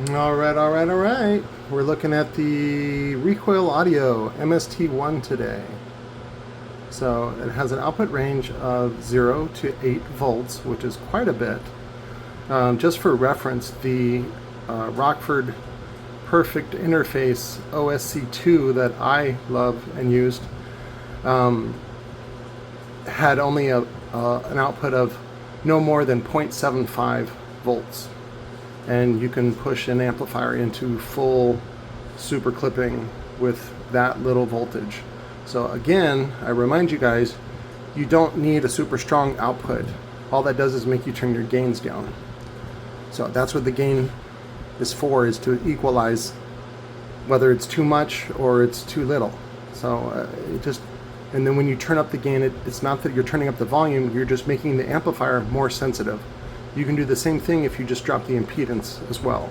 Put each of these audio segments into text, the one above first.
All right, all right, all right. We're looking at the Recoil Audio MST1 today. So it has an output range of 0 to 8 volts, which is quite a bit. Just for reference, the Rockford Perfect Interface OSC2 that I love and used had only an output of no more than 0.75 volts. And you can push an amplifier into full super clipping with that little voltage. So again, I remind you guys, you don't need a super strong output. All that does is make you turn your gains down. So that's what the gain is for, is to equalize whether it's too much or it's too little. So and then when you turn up the gain, it's not that you're turning up the volume, you're just making the amplifier more sensitive. You can do the same thing if you just drop the impedance as well.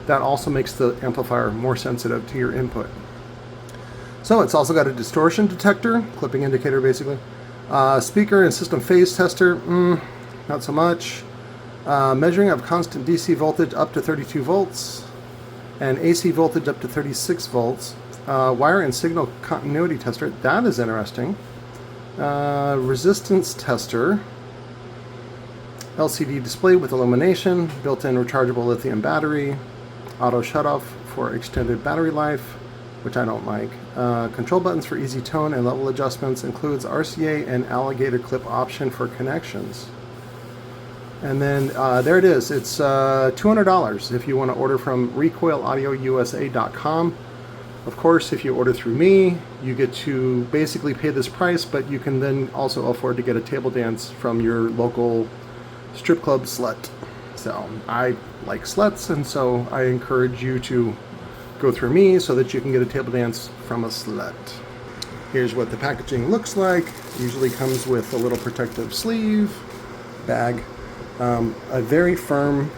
That also makes the amplifier more sensitive to your input. So it's also got a distortion detector, clipping indicator basically. Speaker and system phase tester, not so much. Measuring of constant DC voltage up to 32 volts and AC voltage up to 36 volts. Wire and signal continuity tester, that is interesting. Resistance tester. LCD display with illumination, built-in rechargeable lithium battery, auto shutoff for extended battery life, which I don't like. Control buttons for easy tone and level adjustments, includes RCA and alligator clip option for connections. And then there it is. It's $200 if you want to order from recoilaudioUSA.com. Of course, if you order through me, you get to basically pay this price, but you can then also afford to get a table dance from your local strip club slut. So I like sluts, and so I encourage you to go through me so that you can get a table dance from a slut. Here's what the packaging looks like. Usually comes with a little protective sleeve, bag, a very firm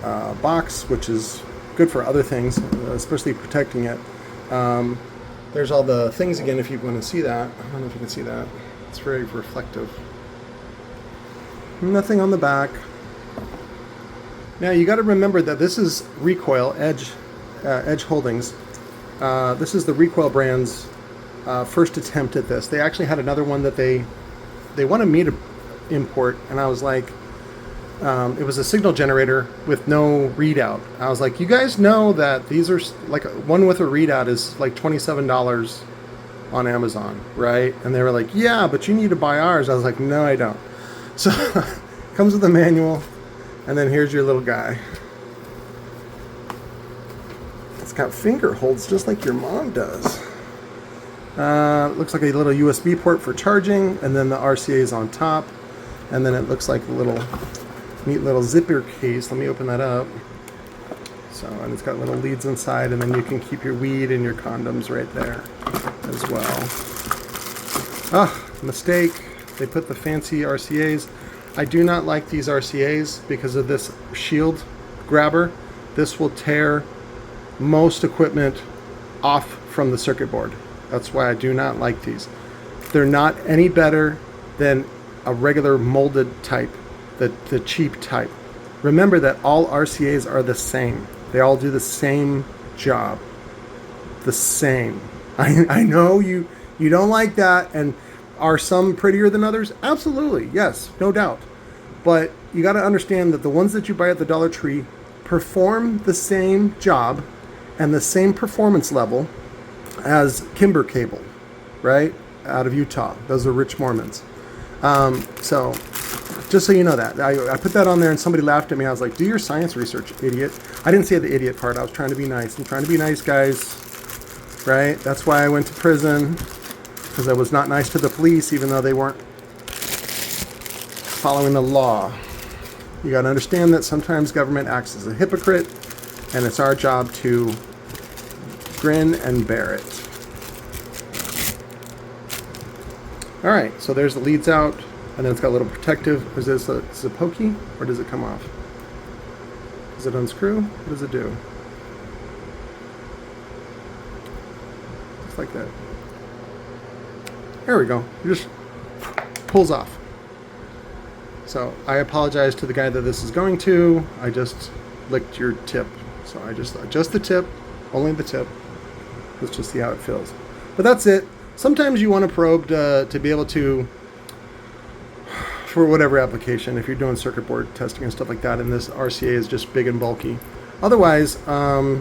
box, which is good for other things, especially protecting it. There's all the things again if you want to see that. I don't know if you can see that. It's very reflective. Nothing on the back. Now you got to remember that this is Recoil Edge Holdings. This is the Recoil brand's first attempt at this. They actually had another one that they wanted me to import, and I was like, it was a signal generator with no readout. I was like, you guys know that these are like one with a readout is like $27 on Amazon, right? And they were like, yeah, but you need to buy ours. I was like, no, I don't. So comes with a manual, and then here's your little guy. It's got finger holds just like your mom does. Looks like a little USB port for charging, and then the RCA is on top, and then it looks like a little neat little zipper case. Let me open that up. So, and it's got little leads inside, and then you can keep your weed and your condoms right there as well. Mistake. They put the fancy RCAs. I do not like these RCAs because of this shield grabber. This will tear most equipment off from the circuit board. That's why I do not like these. They're not any better than a regular molded type, the cheap type. Remember that all RCAs are the same. They all do the same job. The same. I know you don't like that, and are some prettier than others? Absolutely, yes, no doubt. But you got to understand that the ones that you buy at the Dollar Tree perform the same job and the same performance level as Kimber Cable, right? Out of Utah. Those are rich Mormons. So just so you know that. I put that on there and somebody laughed at me. I was like, do your science research, idiot. I didn't say the idiot part. I was trying to be nice. I'm trying to be nice, guys. Right? That's why I went to prison. Because I was not nice to the police, even though they weren't following the law. You got to understand that sometimes government acts as a hypocrite, and it's our job to grin and bear it. All right, so there's the leads out, and then it's got a little protective. Is it pokey, or does it come off? Does it unscrew? What does it do? Just like that. There we go. It just pulls off. So I apologize to the guy that this is going to. I just licked your tip So I just adjust the tip, only the tip. Let's just see how it feels. But that's it. Sometimes you want a probe to be able to, for whatever application, if you're doing circuit board testing and stuff like that, and this RCA is just big and bulky. Otherwise, does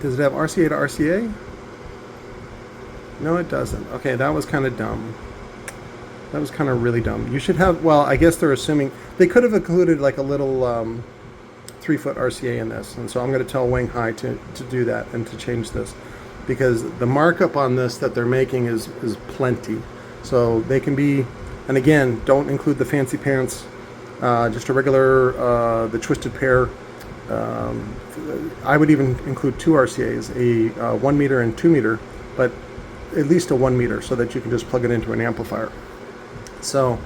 it have RCA to RCA? No, it doesn't. Okay, that was kind of dumb. That was kind of really dumb. You should have, well, I guess they're assuming, they could have included like a little 3-foot RCA in this. And so I'm going to tell Wanghai to do that and to change this, because the markup on this that they're making is plenty. So they can be, and again, don't include the fancy pants, just a regular, the twisted pair. I would even include 2 RCAs, a 1 meter and 2 meter, but at least a 1 meter, so that you can just plug it into an amplifier. So,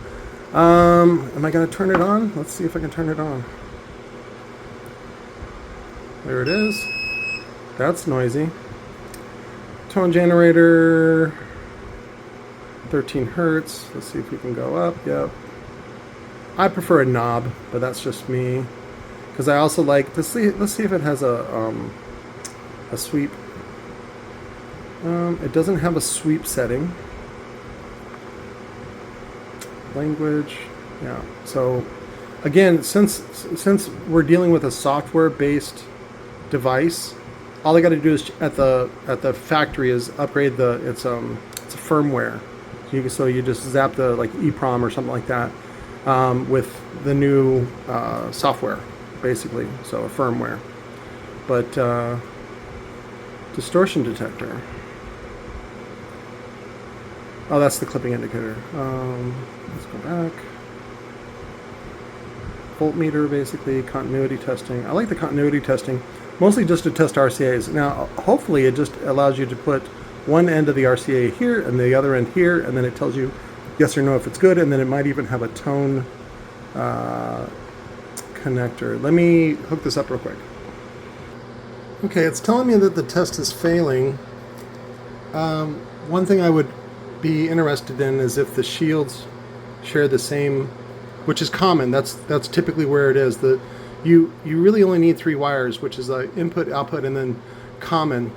am I going to turn it on? Let's see if I can turn it on. There it is. That's noisy. Tone generator, 13 hertz. Let's see if we can go up. Yep. I prefer a knob, but that's just me. Because I also like to see. Let's see if it has a sweep. It doesn't have a sweep setting. Language, yeah. So again, since we're dealing with a software-based device, all I got to do is at the factory is upgrade it's a firmware. So you just zap the like EEPROM or something like that with the new software, basically. So a firmware, but distortion detector. Oh, that's the clipping indicator. Let's go back. Voltmeter, basically, continuity testing. I like the continuity testing, mostly just to test RCAs. Now, hopefully it just allows you to put one end of the RCA here and the other end here, and then it tells you yes or no if it's good, and then it might even have a tone connector. Let me hook this up real quick. Okay, it's telling me that the test is failing. One thing I would be interested in is if the shields share the same, which is common. That's typically where it is. You really only need 3 wires, which is input, output, and then common,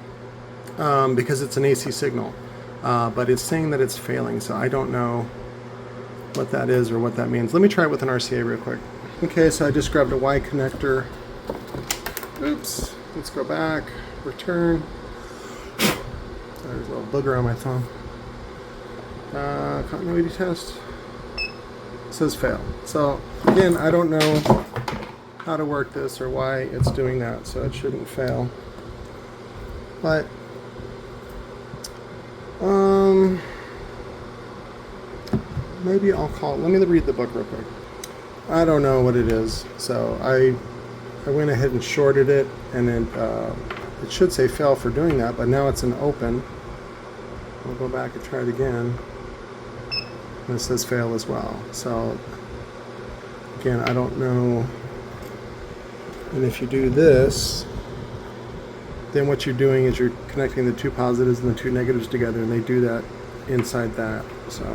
because it's an AC signal. But it's saying that it's failing, so I don't know what that is or what that means. Let me try it with an RCA real quick. Okay, so I just grabbed a Y connector. Oops. Let's go back. Return. There's a little booger on my thumb. Continuity test. It says fail. So again, I don't know how to work this or why it's doing that, so it shouldn't fail. But maybe I'll call. Let me read the book real quick. I don't know what it is, so I went ahead and shorted it, and then it should say fail for doing that, but now it's an open. I'll go back and try it again. And it says fail as well. So again, I don't know. And if you do this, then what you're doing is you're connecting the 2 positives and the 2 negatives together, and they do that inside that. So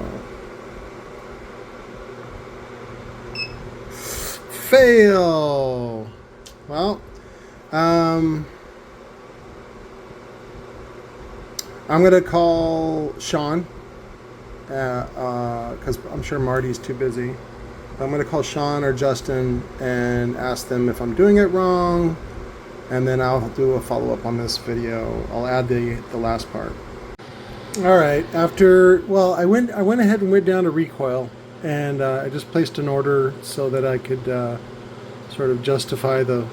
fail. Well, I'm gonna call Sean, because I'm sure Marty's too busy. I'm gonna call Sean or Justin and ask them if I'm doing it wrong, and then I'll do a follow-up on this video. I'll add the last part. All right. I went ahead and went down to Recoil, and I just placed an order so that I could sort of justify the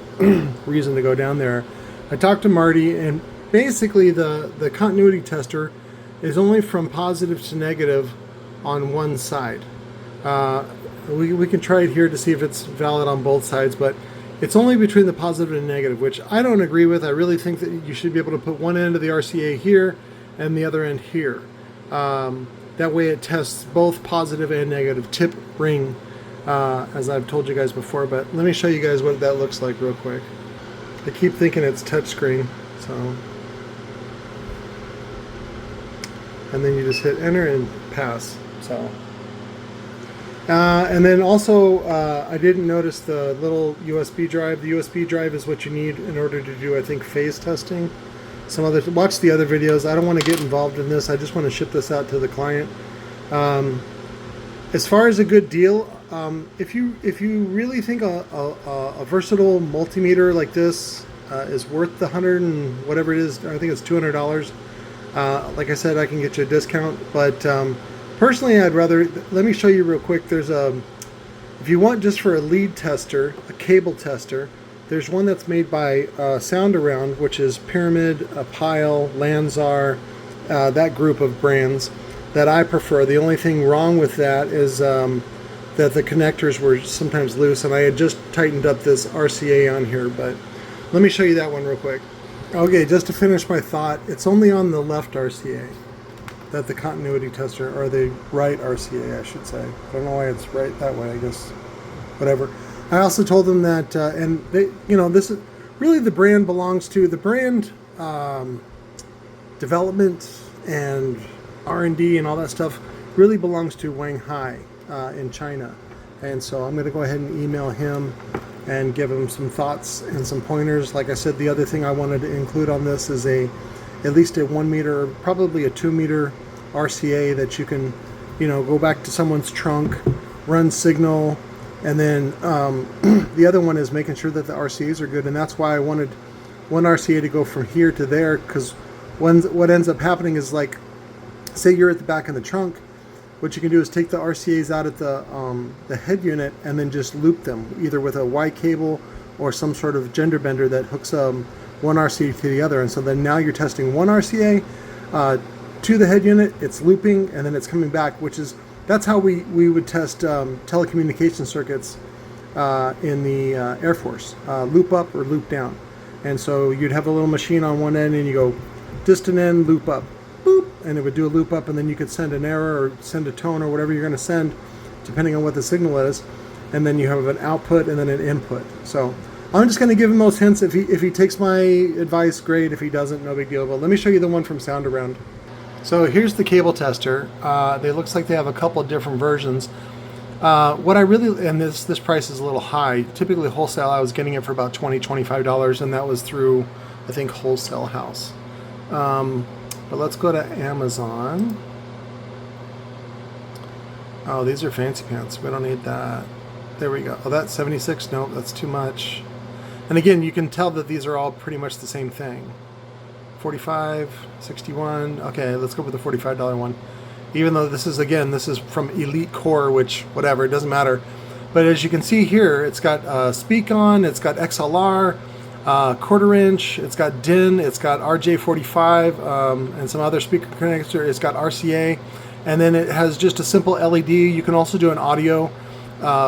reason to go down there. I talked to Marty, and basically the continuity tester is only from positive to negative on one side. We can try it here to see if it's valid on both sides, but it's only between the positive and negative, which I don't agree with. I really think that you should be able to put one end of the RCA here and the other end here. That way it tests both positive and negative tip ring, as I've told you guys before, but let me show you guys what that looks like real quick. I keep thinking it's touchscreen, so. And then you just hit enter and pass, so. And then also, I didn't notice the little USB drive. The USB drive is what you need in order to do, I think, phase testing. Watch the other videos. I don't want to get involved in this. I just want to ship this out to the client. As far as a good deal, if you really think a versatile multimeter like this is worth the 100 and whatever it is, I think it's $200. Like I said, I can get you a discount, but personally, I'd rather, let me show you real quick. There's if you want just for a lead tester, a cable tester, there's one that's made by SoundAround, which is Pyramid, Pile, Lanzar, that group of brands that I prefer. The only thing wrong with that is that the connectors were sometimes loose, and I had just tightened up this RCA on here, but let me show you that one real quick. Okay, just to finish my thought, it's only on the left RCA that the continuity tester, or the right RCA, I should say. I don't know why it's right that way, I guess, whatever. I also told them that, and they, this is really the brand belongs to, the brand development and R&D and all that stuff really belongs to Wang Hai in China. And so I'm going to go ahead and email him and give him some thoughts and some pointers. Like I said, the other thing I wanted to include on this is at least a 1 meter, probably a 2 meter RCA that you can, go back to someone's trunk, run signal, and then the other one is making sure that the RCAs are good. And that's why I wanted one RCA to go from here to there, because what ends up happening is, like, say you're at the back of the trunk, what you can do is take the RCAs out at the head unit and then just loop them, either with a Y cable or some sort of gender bender that hooks one RCA to the other. And so then now you're testing one RCA to the head unit, it's looping, and then it's coming back, that's how we would test telecommunication circuits in the Air Force, loop up or loop down. And so you'd have a little machine on one end, and you go distant end, loop up, boop, and it would do a loop up, and then you could send an error or send a tone or whatever you're going to send, depending on what the signal is. And then you have an output and then an input. So I'm just going to give him those hints. If he takes my advice, great. If he doesn't, no big deal. But let me show you the one from SoundAround. So here's the cable tester. It looks like they have a couple of different versions. What I really, and this price is a little high. Typically wholesale, I was getting it for about $20, $25, and that was through, I think, Wholesale House. But let's go to Amazon. Oh, these are fancy pants. We don't need that. There we go. Oh, that's 76. Nope, that's too much. And again, you can tell that these are all pretty much the same thing. 45, 61. Okay, let's go with the $45 one. Even though this is from Elite Core, which, whatever, it doesn't matter. But as you can see here, it's got speak on, it's got XLR, quarter inch, it's got DIN, it's got RJ45, and some other speaker connector. It's got RCA, and then it has just a simple LED. You can also do an audio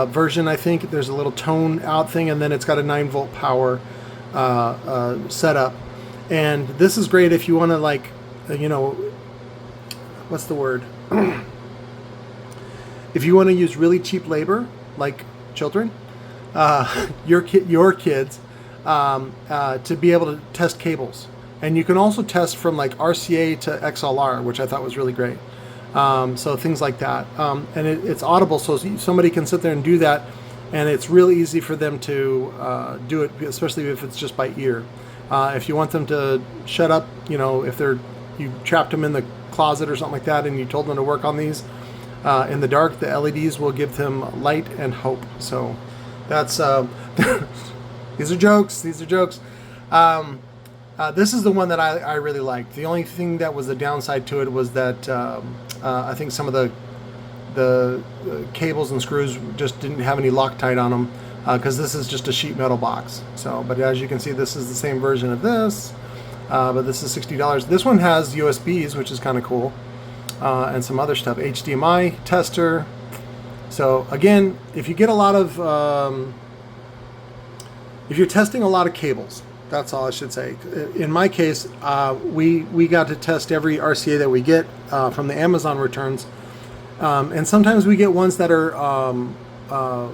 version, I think. There's a little tone out thing, and then it's got a 9-volt power setup. And this is great if you want to, like, what's the word? If you want to use really cheap labor, like children, your kids, to be able to test cables. And you can also test from like RCA to XLR, which I thought was really great. So things like that. And it's audible, so somebody can sit there and do that, and it's really easy for them to do it, especially if it's just by ear. If you want them to shut up, if you trapped them in the closet or something like that, and you told them to work on these in the dark, the LEDs will give them light and hope. So that's these are jokes. These are jokes. This is the one that I really liked. The only thing that was a downside to it was that I think some of the cables and screws just didn't have any Loctite on them, because this is just a sheet metal box. So, but as you can see, this is the same version of this, but this is $60. This one has USBs, which is kind of cool, and some other stuff. HDMI tester. So again, if you get a lot of, if you're testing a lot of cables, that's all I should say. In my case, we got to test every RCA that we get from the Amazon returns, and sometimes we get ones that are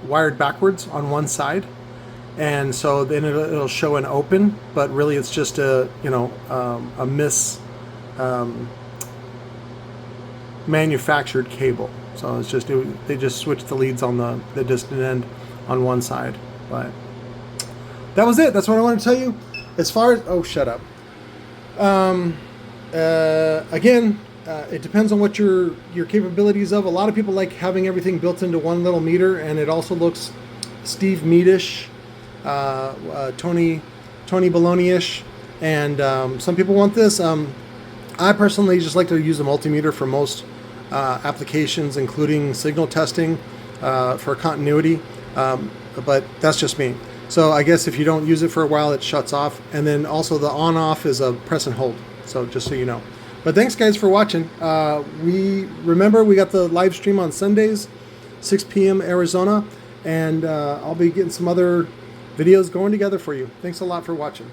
wired backwards on one side, and so then it'll show an open, but really it's just a manufactured cable. So it's just they just switched the leads on the distant end on one side. But that was it. That's what I wanted to tell you. As far as shut up. Again, it depends on what your capabilities of. A lot of people like having everything built into one little meter, and it also looks Steve Meadish, Tony Baloney-ish, and some people want this. I personally just like to use a multimeter for most applications, including signal testing for continuity, but that's just me. So I guess if you don't use it for a while, it shuts off, and then also the on-off is a press and hold. So just so you know. But thanks guys for watching. We got the live stream on Sundays, 6 p.m. Arizona, and I'll be getting some other videos going together for you. Thanks a lot for watching.